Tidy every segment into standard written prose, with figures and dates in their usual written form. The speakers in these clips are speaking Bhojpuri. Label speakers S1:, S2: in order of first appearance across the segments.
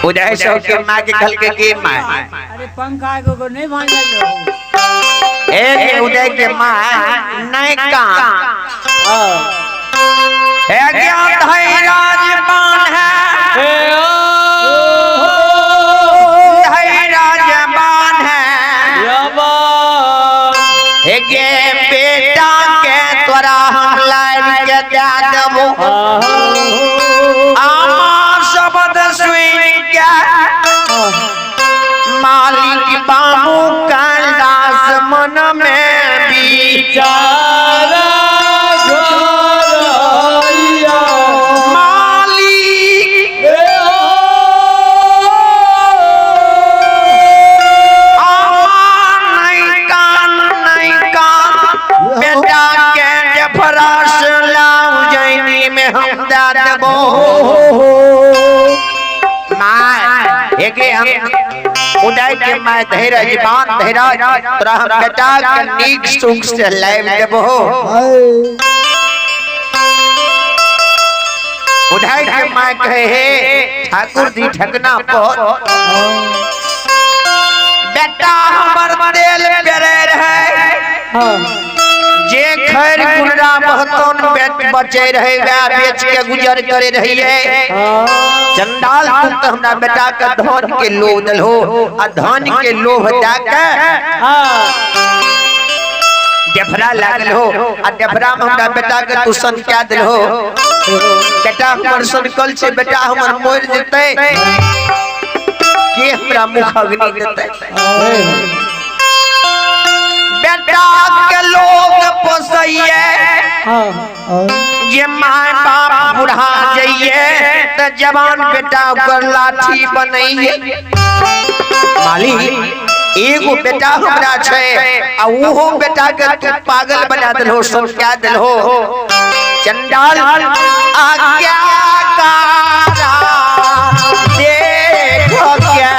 S1: उदय सो के मां के खल के मां
S2: अरे पंखा को नहीं भांजल लो
S1: एक उदय के मां नहीं का है ज्ञान धैर्यवान है धैर्यवान है गे बेटा के तोरा हम लाइव के दे देबो आमा शब्द सुन के मालिक बाबू कैलाश मन में विचार उदय के मैं धैर्यवान धैर्य तोरा हम बेटा के नीक सुख से लाइव देबो उदय के मैं कहे ठाकुर जी ठकना पर बेटा हमर दिल पेरे रहे जे खैर गुलरा महतोन बचे रहे वे बेच के गुजर करे रहिए चंडाल तुम तो हमरा बेटा का धन के लोभ दलहो आ धन के लोभ जाके डेफरा लागल हो आ डेफरा में हमरा बेटा के तू सन क्या दिलहो बेटा हमर सन कल से बेटा हमर मोर जेते के हमरा मुख अग्नि देते बेटा के लोग पोसइए ये मां बाप बुढ़ा जाइए त जवान बेटा ओकर लाठी बनइए मालिक एगो बेटा हमरा छै आ ओहो बेटा के तू पागल बना देलहो सब क्या देलहो चंडाल आज्ञाकारा देखो क्या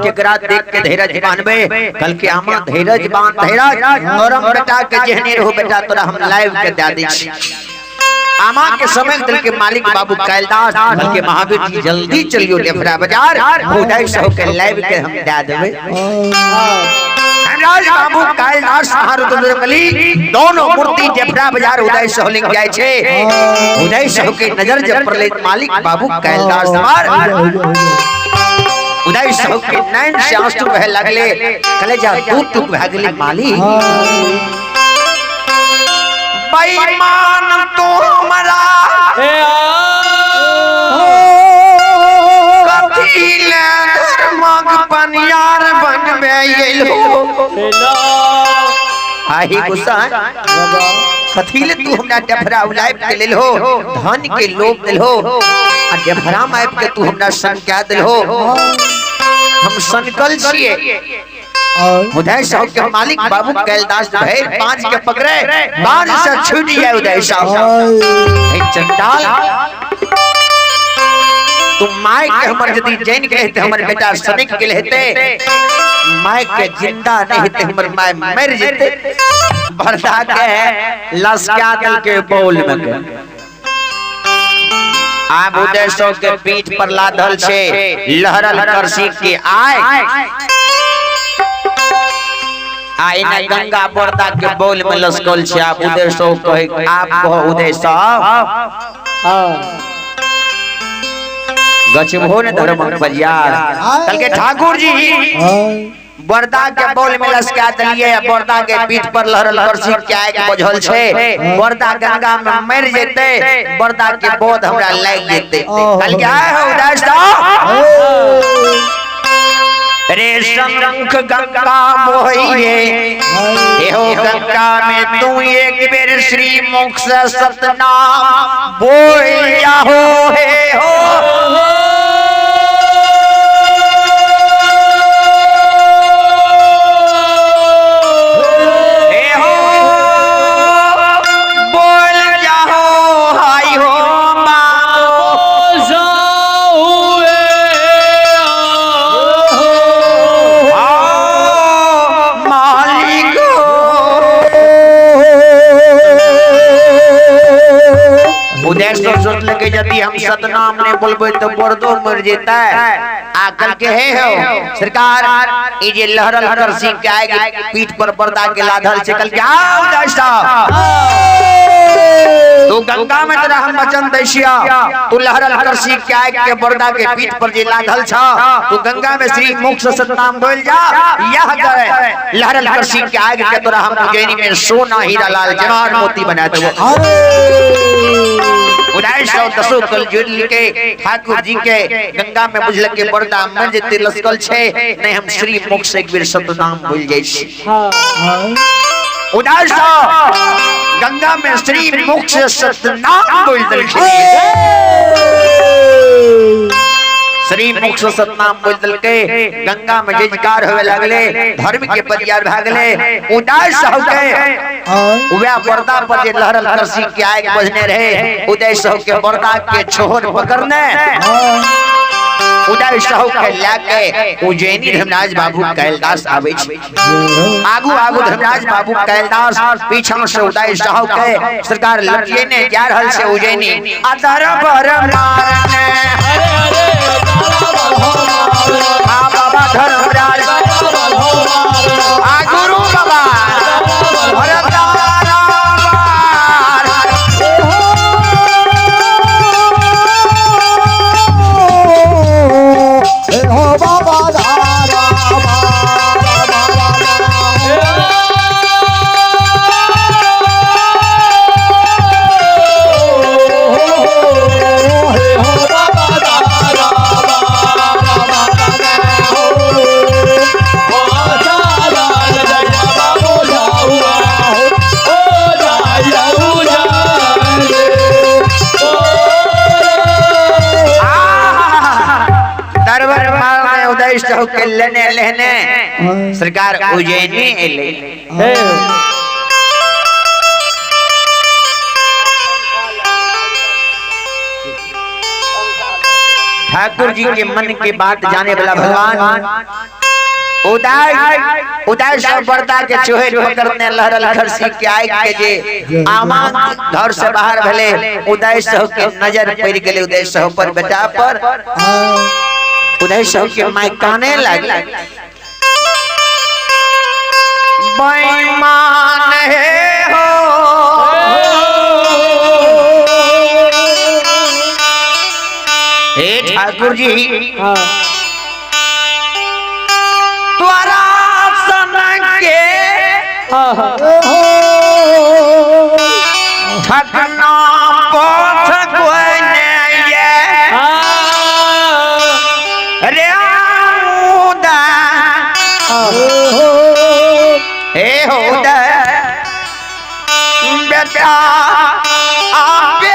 S1: के ग्रात देख के धैर्य बांधबे कल के आमा धैर्य बांध धैर्य तोरम बेटा के जेहने रहो बेटा तोरा हम लाइव के दे दै छी आमा के समय दिल के मालिक बाबू कैलाश कल के महावीर जी जल्दी चलियो डेफरा बाजार उदय सो के लाइव के हम दे देबे हमराज बाबू कैलाश महारुद्रकली दोनों मूर्ति डेफरा बाजार उदय सो लिख जाय छे उदय सो के नजर जब पड़ले मालिक बाबू कैलाश मार उदय सो के नैन से आंसू बह लगले कलेजा टूट टूट भाग गेले मालिक बेईमान तो हमरा कथी ले धर्मक पनियार बनबे एलो आही गुस्सा कथी ले तू हमरा डेफरा उलाइब के लेल हो धन के लोभ दिल हो आ डेफरा माइब के तू हमरा सन क्या दिल हो हम सनकल छिए उदय साहब के मालिक बाबू कैलाश भैर पांच के पकड़े बाण से छूट जाए उदय साहब चंडाल तुम माय के हमर यदि जैन कहते हमर बेटा सनिक के लेते माय के जिंदा नहीं थे हमर माय मर जेते भरदा के लसका दिल के बोल में आप उदय साहब के पीठ पर लादल छे लहरल करसी के आए आईना गंगा बरदा के बोल में लसकल छे आप उदय साहब कहे आप कहो उदय साहब गचमो ने धर्म बलियार कल के ठाकुर जी बरदा के बोल में लसका दलिए बरदा के पीठ पर लहरल करसी क्या के बझल छे बरदा गंगा में मर जेते बरदा के बोध हमरा लाग जेते कल क्या है उदास रे शंख गंगा मोहिए एहो गंगा में तू एक बेर श्री मुख से सतनाम बोल जाओ हे हो सोच लगे यदि हम सतनाम ने बोलबे तो बरदो मर जेता आकल के है हो सरकार ई जे लहरल करसी के आगे पीठ पर बरदा के लाधल से कल क्या उदासा तू गंगा में तेरा हम वचन दैसिया तू लहरल करसी के आगे के बरदा के पीठ पर जे लाधल छ तू गंगा में श्री मुख से सतनाम बोल जा यह करे लहरल करसी के आगे के तोरा हम उज्जैनी में सोना हीरा लाल जवाहर मोती बना देबो उदास दसो कल जुल के ठाकुर जी के गंगा में बुझल के बरदा मर जेते लसकल छे नहीं हम श्री मुख से एक बेर सतनाम बोल जाय छी उदास गंगा में श्री मुख से सतनाम बोल दल के श्री मुख से सतनाम बोल दल के गंगा में जयकार होवे लागले धर्म के परियार भागले उदास हो के उया बरदा पर जे लहरल करसी के आग बजने रहे उदास हो के बरदा के छोर पकड़ने उदास हो के लाके उज्जैनी धर्मराज बाबू कैलाश आवे छी आगू आगू धर्मराज बाबू कैलाश पीछा से उदास हो के सरकार लटिए ने जा रहल से उज्जैनी अतर पर मारने आ बाबा धर्मराज आ गुरु बाबा के लेने लेने सरकार उज्जैनी एले ठाकुर जी के मन की बात जाने वाला भगवान उदास बरदा के चोहे पकड़ने लहरल खरसी के आग के जे आमान घर से बाहर भले उदास के नजर पड़ गेले उदास पर बेटा पर उदास के माई काने लगे बेईमान है हो हे ठाकुर जी द्वारा सन के ठगना पथ कोई नहीं रे उदा हे उदा बेटा आपे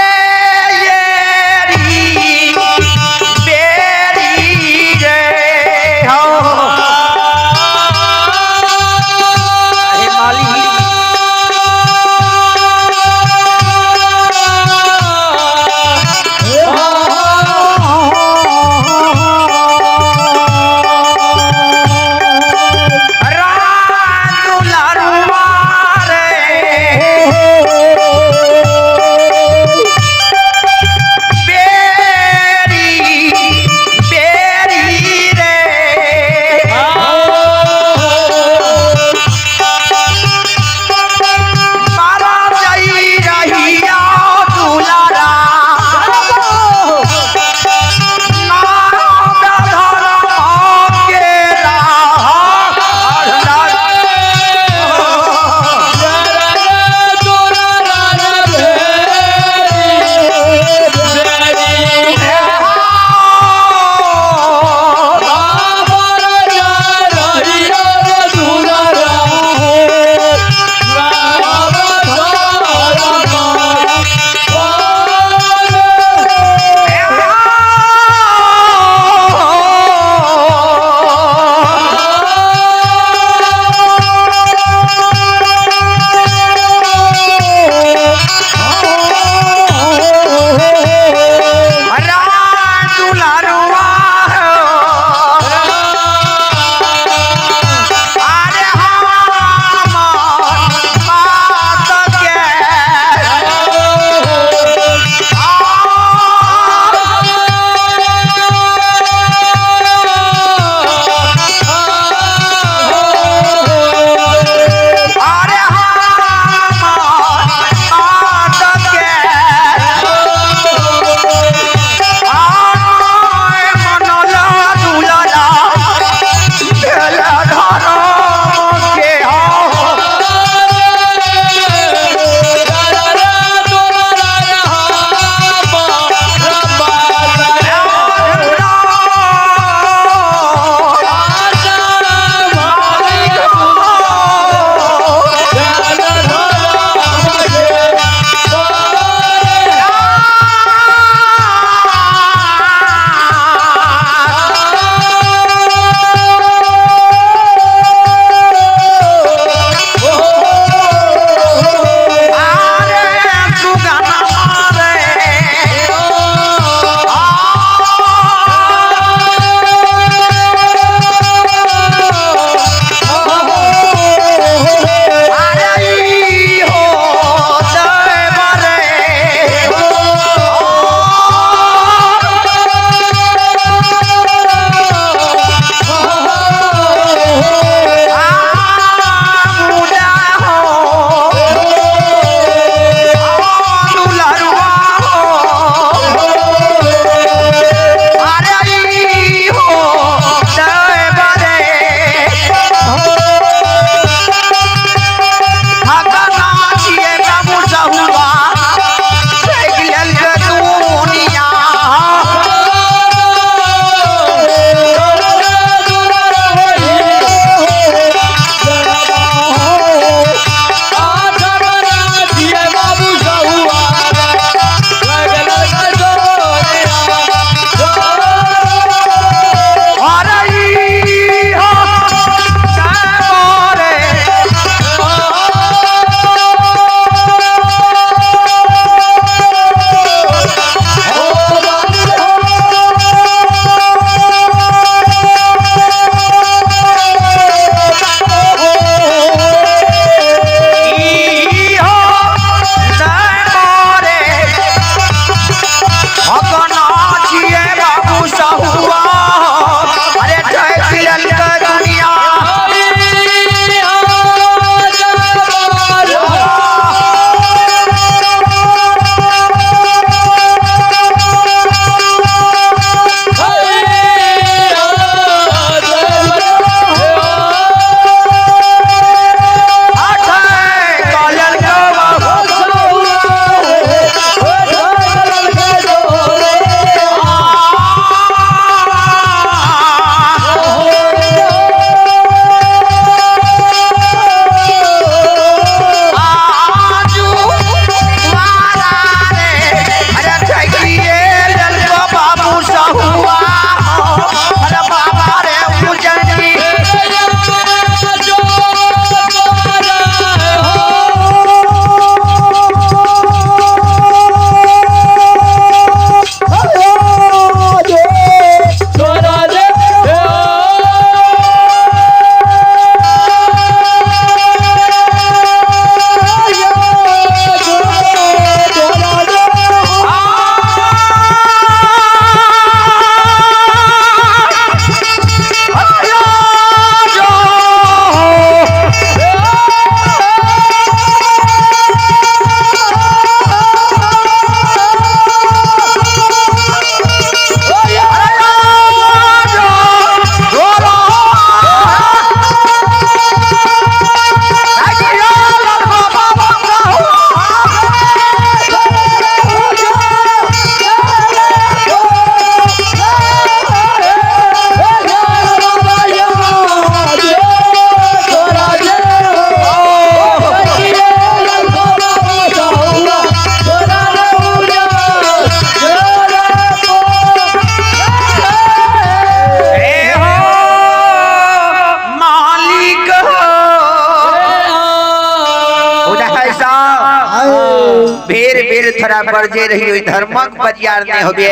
S1: थरा बरजे रही हुई धर्मक परियार ने होबे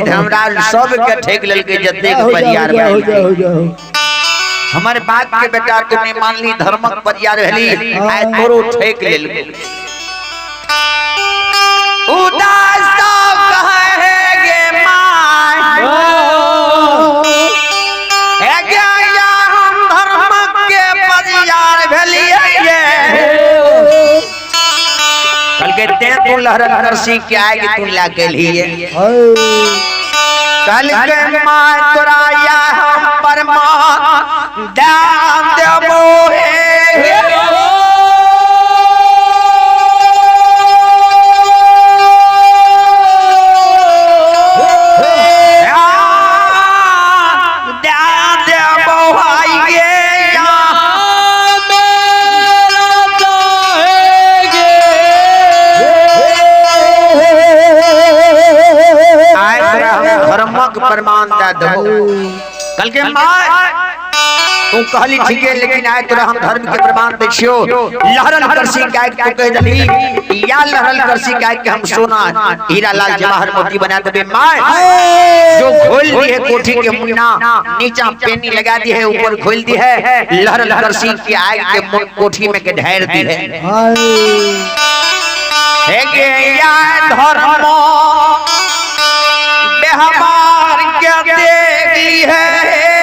S1: धर्मराज सब के ठेक लेल के जते के परियार में हमारे बात के बेटा तूने मान ली धर्मक परियार रहली आय तोरो ठेक लेल उदास कहेगे माय है क्या यार हम धर्मक के परियार भेलिए कल के ते तू लहरन करसी के आगे तू ला के लिए कल के माय तोरा या हम परमान दान देबो प्रमाण दे दो कल के माय तू कहली ठीक है लेकिन आए तोरा हम धर्म के प्रमाण देखियो लहरल करसी गाय के कह दली या लहरल करसी गाय के हम सोना हीरा लाल जवाहर मोती बना देबे माय जो खोल दी है कोठी के मुन्ना नीचा पेनी लगा दी है ऊपर खोल दी है लहरल करसी की आग के कोठी में के ढेर दी है के या धर्म बेहमार के देख ली है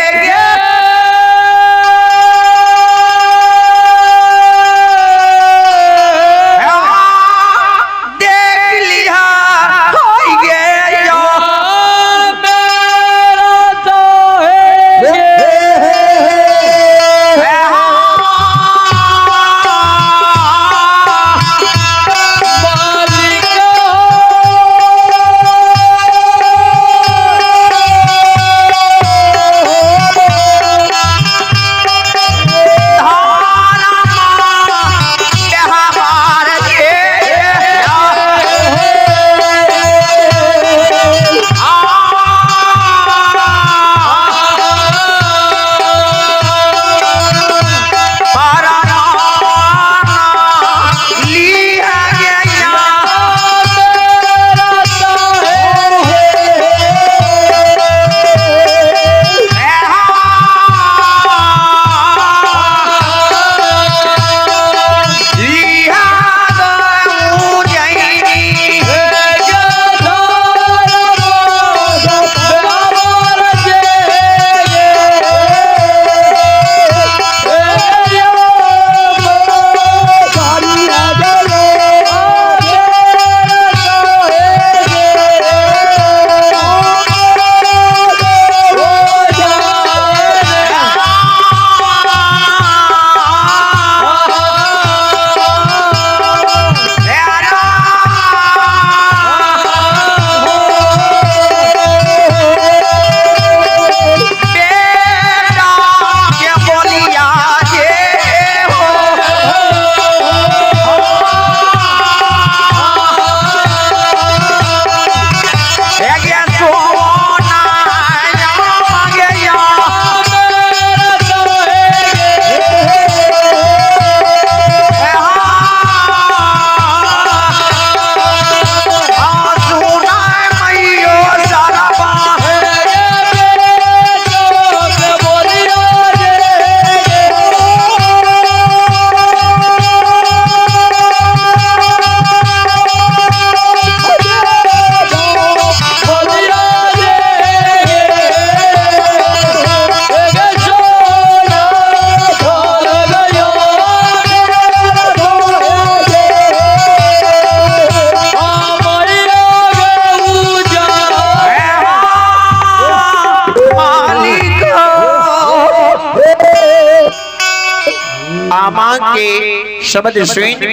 S1: के शब्द सुन के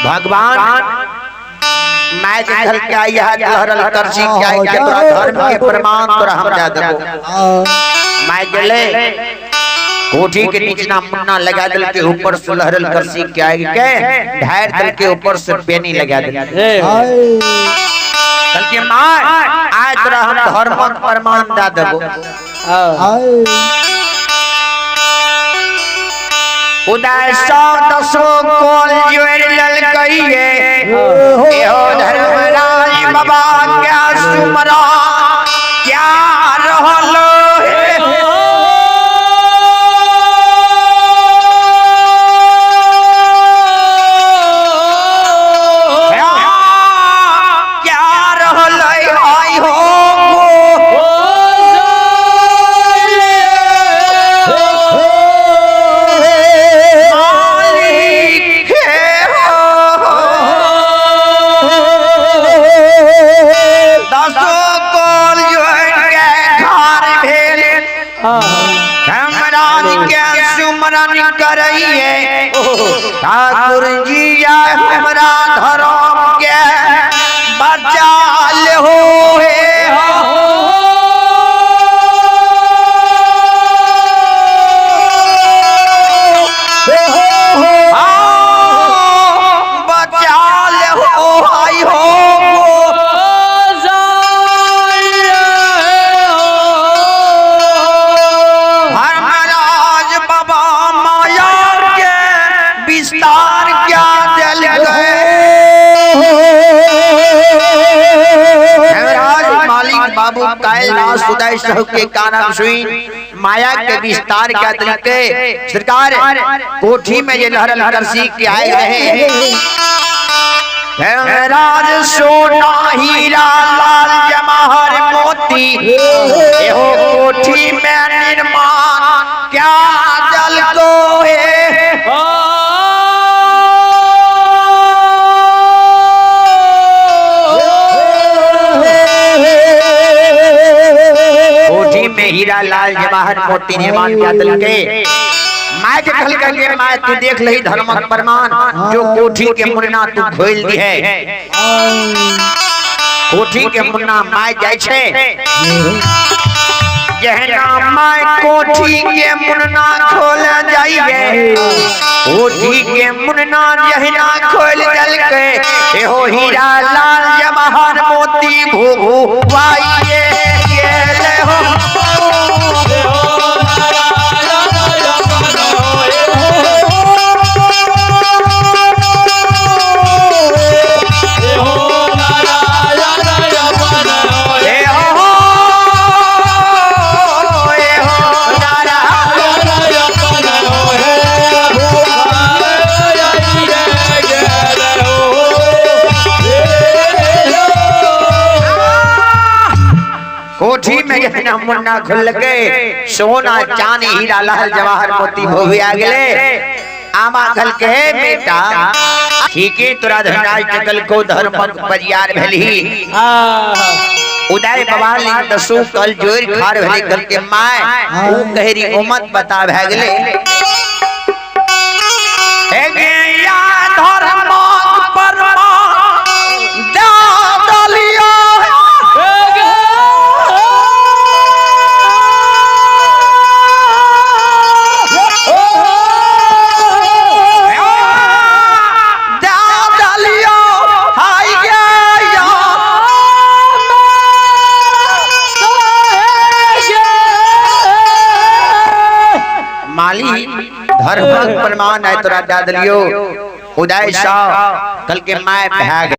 S1: भगवान मैं जल के यह लहरल करसी क्या के तोरा धर्म के प्रमाण तोरा हम दे देबो मैं गले कोठी के नीचना मुन्ना लगा दल के ऊपर से लहरल करसी क्या के ढार दल के ऊपर से पेनी लगा दल कल के मां आज तोरा हम धर्म प्रमाण दे देबो उदय 110 कोल जोड़ ललकइए एहो धर्मराज बाबा क्या सुमरा क्या रहलो ठाकुर जी हमरा धर्म के बचा ले हो बचा ले हो आई हो धर्मराज बाबा माया के विस्तार क्या जल गए मालिक बाबू कैलाश उदय सह के कारण सुई माया के विस्तार क्या तरीके सरकार कोठी में ये लहर लहर सीख के आए रहे राज सोना हीरा लाल जवाहर मोती एहो कोठी में निर्माण क्या जल को है कोठी में हीरा लाल जवाहर मोती निर्माण क्या दल के माय के कहल करके माय तू देख लही धर्म प्रमाण जो कोठी के मुन्ना तू खोल दी है कोठी के मुन्ना माय जाय छे जहना माय कोठी के मुन्ना खोल जाइए कोठी के मुन्ना जहना खोल जल के एहो हीरा लाल जवाहर मोती भूवाइए गेले हो कोठी में जहना मुन्ना खुल के सोना चांदी हीरा लाल जवाहर मोती भोगे आ गले आमा खल के बेटा ठीके तोरा धनराज चकल को धर्म परियार भेली उदय बाबा ने 10 कल जोर खार भेली कल के माय ऊ कहरी उमत बता भे गले हे गे या धर्म परमा जा दलिया माली धर्म प्रमाण है तोरा दादलियो उदय शाह कल के माय भाग